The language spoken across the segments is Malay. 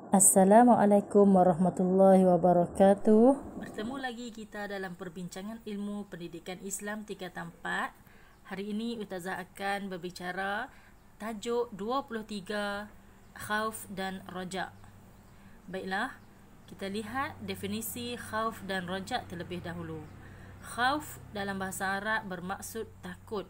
Assalamualaikum warahmatullahi wabarakatuh. Bertemu lagi kita dalam perbincangan ilmu pendidikan Islam tingkatan 4. Hari ini Ustazah akan berbicara tajuk 23 khauf dan raja. Baiklah, kita lihat definisi khauf dan raja terlebih dahulu. Khauf dalam bahasa Arab bermaksud takut.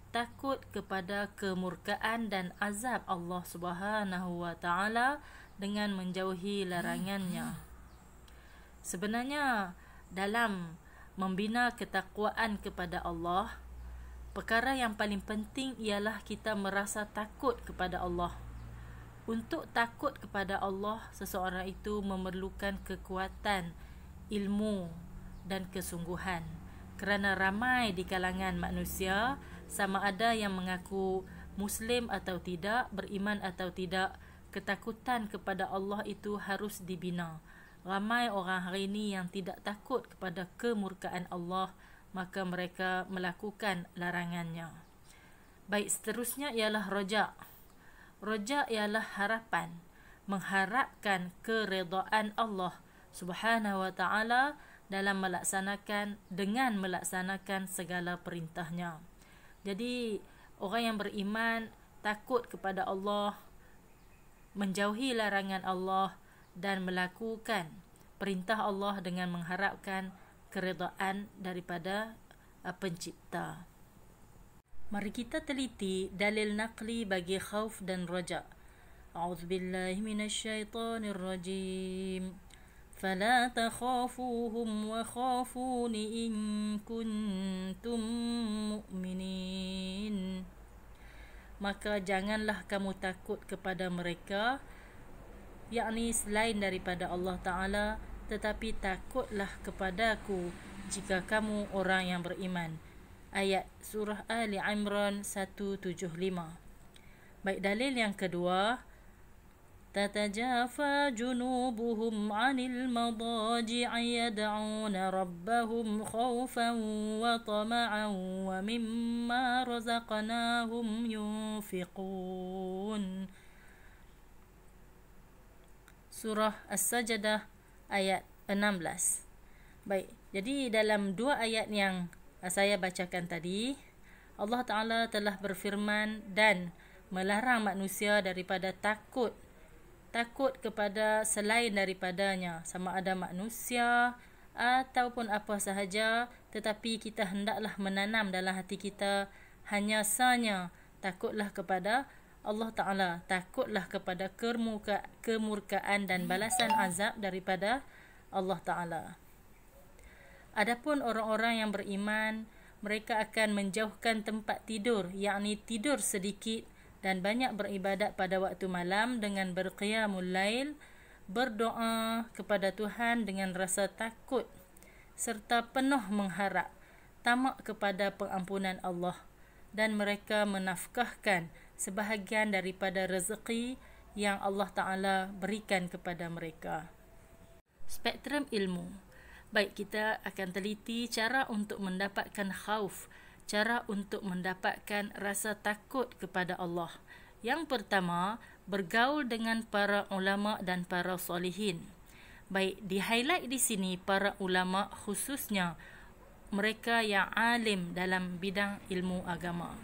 Takut kepada kemurkaan dan azab Allah Subhanahu wa taala dengan menjauhi larangannya. Sebenarnya dalam membina ketakwaan kepada Allah, perkara yang paling penting ialah kita merasa takut kepada Allah. Untuk takut kepada Allah, seseorang itu memerlukan kekuatan, ilmu dan kesungguhan. Kerana ramai di kalangan manusia, sama ada yang mengaku Muslim atau tidak, beriman atau tidak, ketakutan kepada Allah itu harus dibina. Ramai orang hari ini yang tidak takut kepada kemurkaan Allah, maka mereka melakukan larangannya. Baik, seterusnya ialah roja. Roja ialah harapan, mengharapkan keredaan Allah Subhanahu wa taala dengan melaksanakan segala perintahnya. Jadi orang yang beriman takut kepada Allah, menjauhi larangan Allah dan melakukan perintah Allah dengan mengharapkan keredaan daripada pencipta. Mari kita teliti dalil naqli bagi khauf dan raja. A'udzubillahi minasyaitonirrajim. Fala takhafuhum wa khafuni in kuntum mu'minin. Maka janganlah kamu takut kepada mereka, yakni selain daripada Allah Ta'ala, tetapi takutlah kepadaku jika kamu orang yang beriman. Ayat surah Ali Imran 175. Baik, dalil yang kedua, tatajafa junubuhum 'anil madaji'i yad'una rabbahum khawfan wa tama'an wa mimma razaqnahum yunfiqun. Surah As-Sajdah ayat 16. Baik, jadi dalam dua ayat yang saya bacakan tadi, Allah Ta'ala telah berfirman dan melarang manusia daripada takut kepada selain daripadanya, sama ada manusia ataupun apa sahaja, tetapi kita hendaklah menanam dalam hati kita hanya sanya takutlah kepada Allah Ta'ala, takutlah kepada kemurkaan dan balasan azab daripada Allah Ta'ala. Adapun orang-orang yang beriman, mereka akan menjauhkan tempat tidur, yakni tidur sedikit dan banyak beribadat pada waktu malam dengan berqiyamul lail, berdoa kepada Tuhan dengan rasa takut serta penuh mengharap, tamak kepada pengampunan Allah, dan mereka menafkahkan sebahagian daripada rezeki yang Allah Ta'ala berikan kepada mereka. Spektrum ilmu. Baik, kita akan teliti cara untuk mendapatkan khauf, cara untuk mendapatkan rasa takut kepada Allah. Yang pertama, bergaul dengan para ulama dan para solihin. Baik, di highlight di sini para ulama, khususnya mereka yang alim dalam bidang ilmu agama.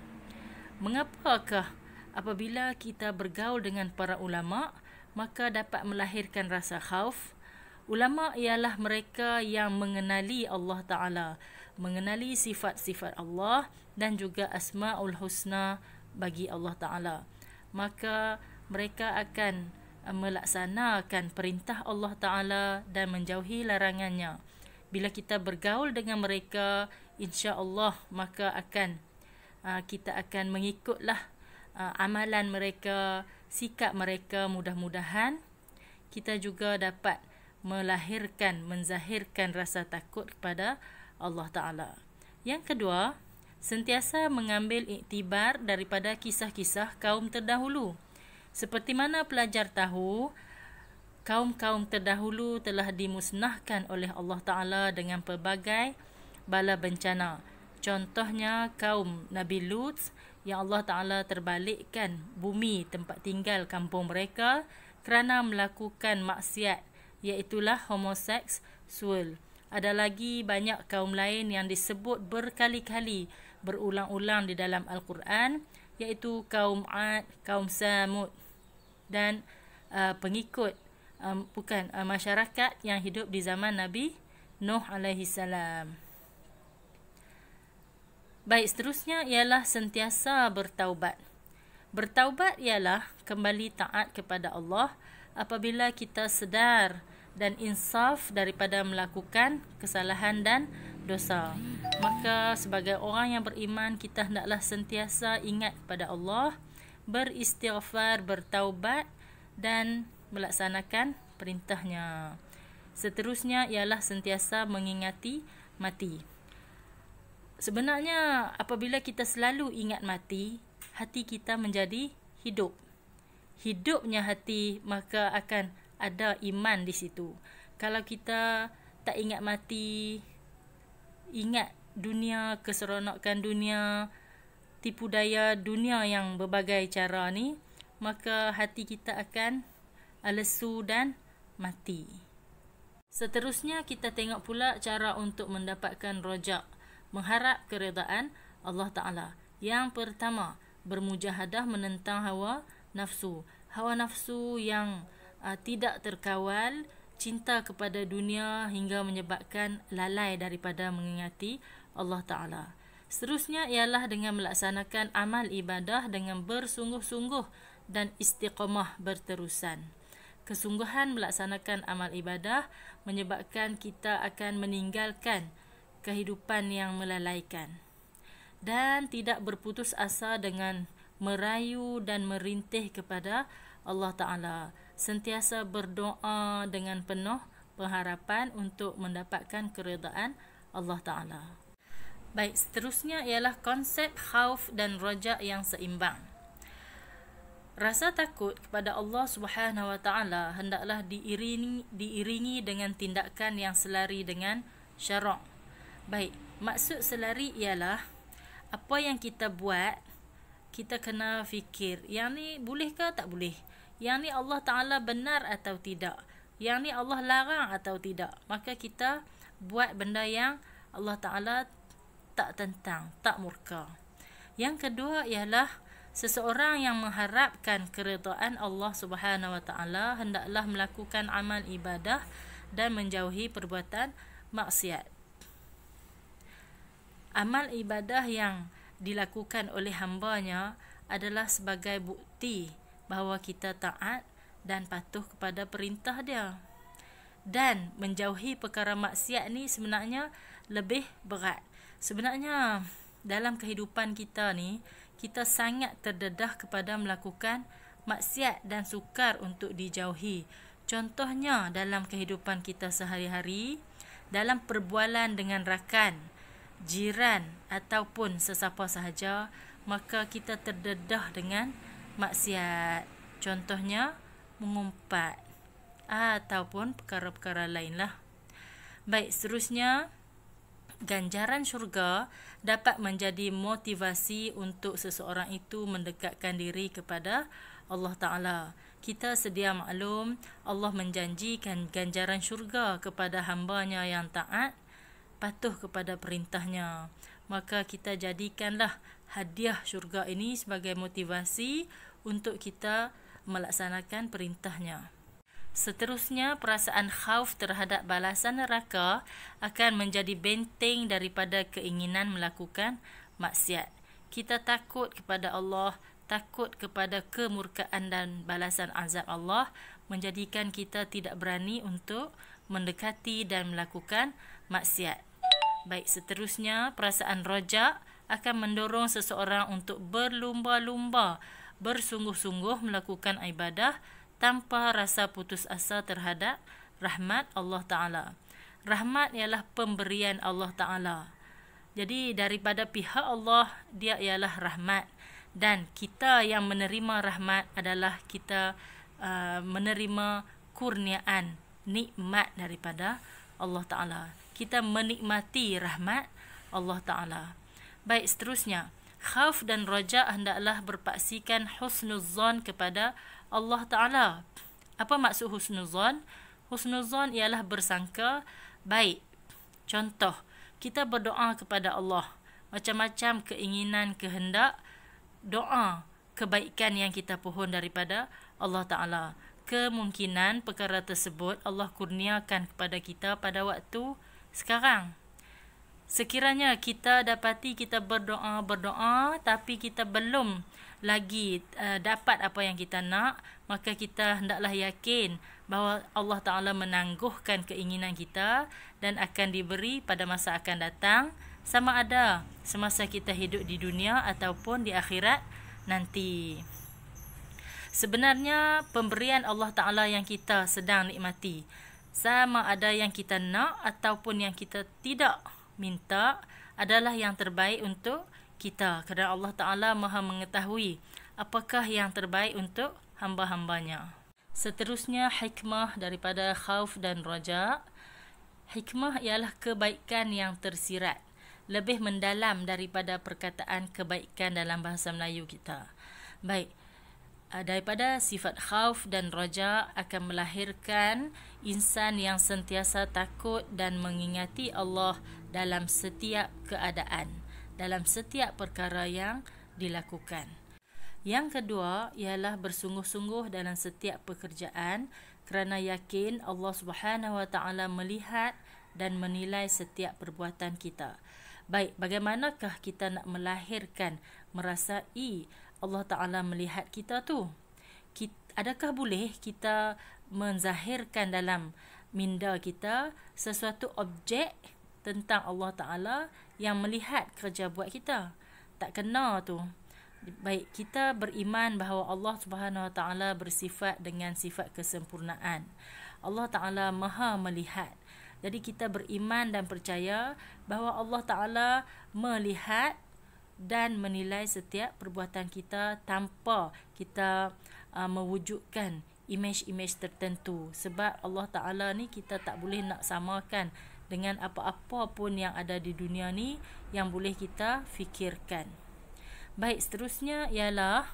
Mengapakah apabila kita bergaul dengan para ulama, maka dapat melahirkan rasa khauf? Ulama ialah mereka yang mengenali Allah Ta'ala, mengenali sifat-sifat Allah dan juga asma'ul husna bagi Allah Ta'ala. Maka mereka akan melaksanakan perintah Allah Ta'ala dan menjauhi larangannya. Bila kita bergaul dengan mereka, insya-Allah maka kita akan mengikutlah amalan mereka, sikap mereka. Mudah-mudahan kita juga dapat menzahirkan rasa takut kepada Allah Ta'ala. Yang kedua, sentiasa mengambil iktibar daripada kisah-kisah kaum terdahulu. Seperti mana pelajar tahu, kaum-kaum terdahulu telah dimusnahkan oleh Allah Ta'ala dengan pelbagai bala bencana. Contohnya kaum Nabi Lut yang Allah Ta'ala terbalikkan bumi tempat tinggal kampung mereka kerana melakukan maksiat, iaitulah homoseksual. Ada lagi banyak kaum lain yang disebut berkali-kali berulang-ulang di dalam Al-Quran, iaitu kaum Ad, kaum Samud dan pengikut masyarakat yang hidup di zaman Nabi Nuh alaihi salam. Baik, seterusnya ialah sentiasa bertaubat. Bertaubat ialah kembali taat kepada Allah apabila kita sedar dan insaf daripada melakukan kesalahan dan dosa. Maka sebagai orang yang beriman, kita hendaklah sentiasa ingat kepada Allah, beristighfar, bertaubat dan melaksanakan perintahnya. Seterusnya ialah sentiasa mengingati mati. Sebenarnya apabila kita selalu ingat mati, hati kita menjadi hidup. Hidupnya hati, maka akan ada iman di situ. Kalau kita tak ingat mati, ingat dunia, keseronokan dunia, tipu daya dunia yang berbagai cara ni, maka hati kita akan lesu dan mati. Seterusnya kita tengok pula cara untuk mendapatkan rojak, mengharap keredaan Allah Ta'ala. Yang pertama, bermujahadah menentang hawa nafsu. Hawa nafsu yang tidak terkawal, cinta kepada dunia hingga menyebabkan lalai daripada mengingati Allah Ta'ala. Seterusnya ialah dengan melaksanakan amal ibadah dengan bersungguh-sungguh dan istiqamah berterusan. Kesungguhan melaksanakan amal ibadah menyebabkan kita akan meninggalkan kehidupan yang melalaikan dan tidak berputus asa dengan merayu dan merintih kepada Allah Ta'ala. Sentiasa berdoa dengan penuh pengharapan untuk mendapatkan keredaan Allah Ta'ala. Baik, seterusnya ialah konsep khauf dan rojak yang seimbang. Rasa takut kepada Allah Subhanahu Wa Ta'ala hendaklah diiringi dengan tindakan yang selari dengan syarak. Baik, maksud selari ialah apa yang kita buat, kita kena fikir, yang ni boleh ke tak boleh? Yang ni Allah Ta'ala benar atau tidak? Yang ni Allah larang atau tidak? Maka kita buat benda yang Allah Ta'ala tak tentang, tak murka. Yang kedua ialah seseorang yang mengharapkan keredaan Allah Subhanahu Wa Ta'ala hendaklah melakukan amal ibadah dan menjauhi perbuatan maksiat. Amal ibadah yang dilakukan oleh hambanya adalah sebagai bukti bahawa kita taat dan patuh kepada perintah dia. Dan menjauhi perkara maksiat ni sebenarnya lebih berat. Sebenarnya dalam kehidupan kita ni, kita sangat terdedah kepada melakukan maksiat dan sukar untuk dijauhi. Contohnya dalam kehidupan kita sehari-hari, dalam perbualan dengan rakan, jiran ataupun sesiapa sahaja, maka kita terdedah dengan maksiat. Contohnya mengumpat ataupun perkara-perkara lainlah. Baik, seterusnya ganjaran syurga dapat menjadi motivasi untuk seseorang itu mendekatkan diri kepada Allah Ta'ala. Kita sedia maklum, Allah menjanjikan ganjaran syurga kepada hambanya yang taat, patuh kepada perintahnya. Maka kita jadikanlah hadiah syurga ini sebagai motivasi untuk kita melaksanakan perintahnya. Seterusnya, perasaan khauf terhadap balasan neraka akan menjadi benteng daripada keinginan melakukan maksiat. Kita takut kepada Allah, takut kepada kemurkaan dan balasan azab Allah, menjadikan kita tidak berani untuk mendekati dan melakukan maksiat. Baik, seterusnya, perasaan rojak akan mendorong seseorang untuk berlumba-lumba, bersungguh-sungguh melakukan ibadah tanpa rasa putus asa terhadap rahmat Allah Ta'ala. Rahmat ialah pemberian Allah Ta'ala. Jadi daripada pihak Allah, dia ialah rahmat. Dan kita yang menerima rahmat adalah kita menerima kurniaan, nikmat daripada Allah Ta'ala. Kita menikmati rahmat Allah Ta'ala. Baik, seterusnya, khauf dan rojak hendaklah berpaksikan husnuzan kepada Allah Ta'ala. Apa maksud husnuzon? Husnuzon ialah bersangka baik. Contoh, kita berdoa kepada Allah. Macam-macam keinginan, kehendak, doa, kebaikan yang kita pohon daripada Allah Ta'ala. Kemungkinan perkara tersebut Allah kurniakan kepada kita pada waktu sekarang. Sekiranya kita dapati kita berdoa tapi kita belum lagi dapat apa yang kita nak, maka kita hendaklah yakin bahawa Allah Ta'ala menangguhkan keinginan kita dan akan diberi pada masa akan datang, sama ada semasa kita hidup di dunia ataupun di akhirat nanti. Sebenarnya pemberian Allah Ta'ala yang kita sedang nikmati, sama ada yang kita nak ataupun yang kita tidak minta, adalah yang terbaik untuk kita. Kerana Allah Ta'ala maha mengetahui apakah yang terbaik untuk hamba-hambanya. Seterusnya, hikmah daripada khauf dan raja. Hikmah ialah kebaikan yang tersirat, lebih mendalam daripada perkataan kebaikan dalam bahasa Melayu kita. Baik, daripada sifat khauf dan raja akan melahirkan insan yang sentiasa takut dan mengingati Allah dalam setiap keadaan, dalam setiap perkara yang dilakukan. Yang kedua ialah bersungguh-sungguh dalam setiap pekerjaan kerana yakin Allah Subhanahu Wa Taala melihat dan menilai setiap perbuatan kita. Baik, bagaimanakah kita nak melahirkan merasai Allah Ta'ala melihat kita tu? Adakah boleh kita menzahirkan dalam minda kita sesuatu objek tentang Allah Ta'ala yang melihat kerja buat kita? Tak kena tu. Baik, kita beriman bahawa Allah Subhanahu Wa Ta'ala bersifat dengan sifat kesempurnaan. Allah Ta'ala maha melihat. Jadi kita beriman dan percaya bahawa Allah Ta'ala melihat dan menilai setiap perbuatan kita tanpa kita mewujudkan imej-imej tertentu. Sebab Allah Ta'ala ni kita tak boleh nak samakan dengan apa-apa pun yang ada di dunia ni yang boleh kita fikirkan. Baik, seterusnya ialah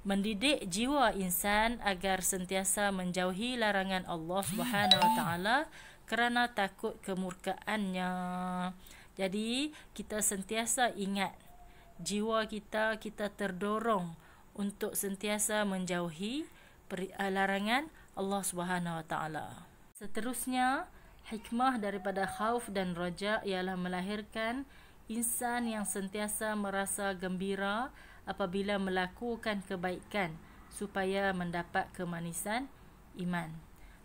mendidik jiwa insan agar sentiasa menjauhi larangan Allah Subhanahu Wa Taala kerana takut kemurkaannya. Jadi kita sentiasa ingat jiwa kita terdorong untuk sentiasa menjauhi larangan Allah Subhanahu Wa Taala. Seterusnya, hikmah daripada khauf dan raja ialah melahirkan insan yang sentiasa merasa gembira apabila melakukan kebaikan supaya mendapat kemanisan iman.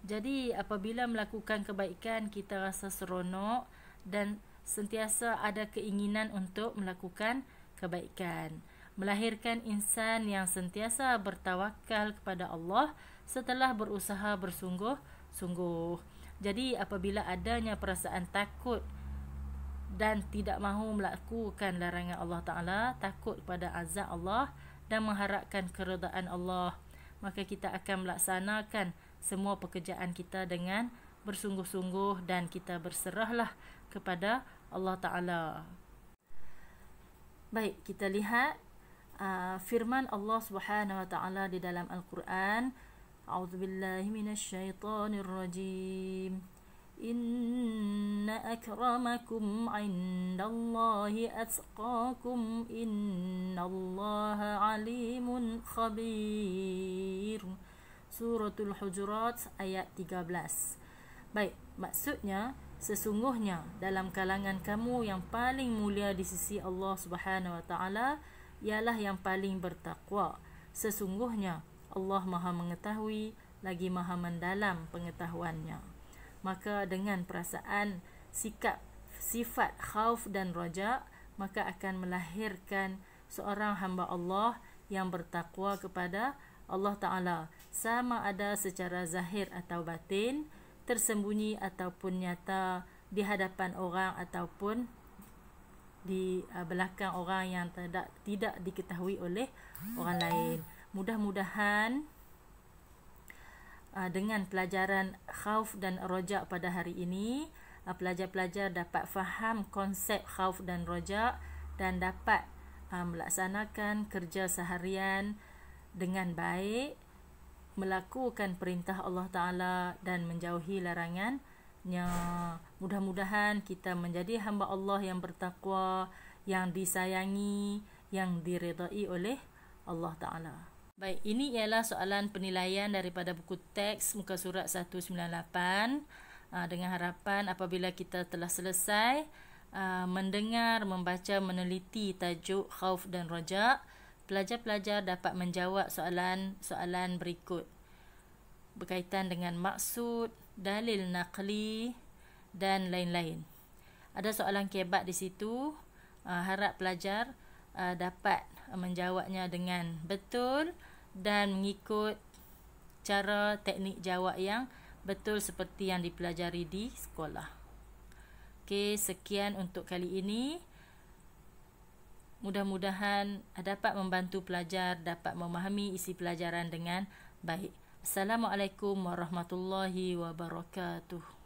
Jadi apabila melakukan kebaikan, kita rasa seronok dan sentiasa ada keinginan untuk melakukan kebaikan. Melahirkan insan yang sentiasa bertawakal kepada Allah setelah berusaha bersungguh-sungguh. Jadi apabila adanya perasaan takut dan tidak mahu melakukan larangan Allah Ta'ala, takut pada azab Allah dan mengharapkan keredaan Allah, maka kita akan melaksanakan semua pekerjaan kita dengan bersungguh-sungguh dan kita berserahlah kepada Allah Ta'ala. Baik, kita lihat firman Allah Subhanahu Wa Ta'ala di dalam Al-Quran. A'udzubillahi minasyaitonirrajim. Inna akramakum indallahi atqakum innallaha alimun khabir. Suratul Hujurat ayat 13. Baik, maksudnya sesungguhnya dalam kalangan kamu yang paling mulia di sisi Allah Subhanahu Wa Taala ialah yang paling bertakwa. Sesungguhnya Allah Maha mengetahui lagi Maha mendalam pengetahuannya. Maka dengan perasaan sikap sifat khauf dan raja, maka akan melahirkan seorang hamba Allah yang bertakwa kepada Allah Ta'ala, sama ada secara zahir atau batin, tersembunyi ataupun nyata, di hadapan orang ataupun di belakang orang yang tidak diketahui oleh orang lain. Mudah-mudahan dengan pelajaran khauf dan raja pada hari ini, pelajar-pelajar dapat faham konsep khauf dan raja dan dapat melaksanakan kerja seharian dengan baik melakukan perintah Allah Ta'ala dan menjauhi larangannya. Mudah-mudahan kita menjadi hamba Allah yang bertakwa, yang disayangi, yang diredai oleh Allah Ta'ala. Baik, ini ialah soalan penilaian daripada buku teks muka surat 198. Dengan harapan apabila kita telah selesai mendengar, membaca, meneliti tajuk khauf dan raja, pelajar-pelajar dapat menjawab soalan-soalan berikut berkaitan dengan maksud, dalil naqli dan lain-lain. Ada soalan kebat di situ. Harap pelajar dapat menjawabnya dengan betul dan mengikut cara teknik jawab yang betul seperti yang dipelajari di sekolah. Okey, sekian untuk kali ini. Mudah-mudahan dapat membantu pelajar dapat memahami isi pelajaran dengan baik. Assalamualaikum warahmatullahi wabarakatuh.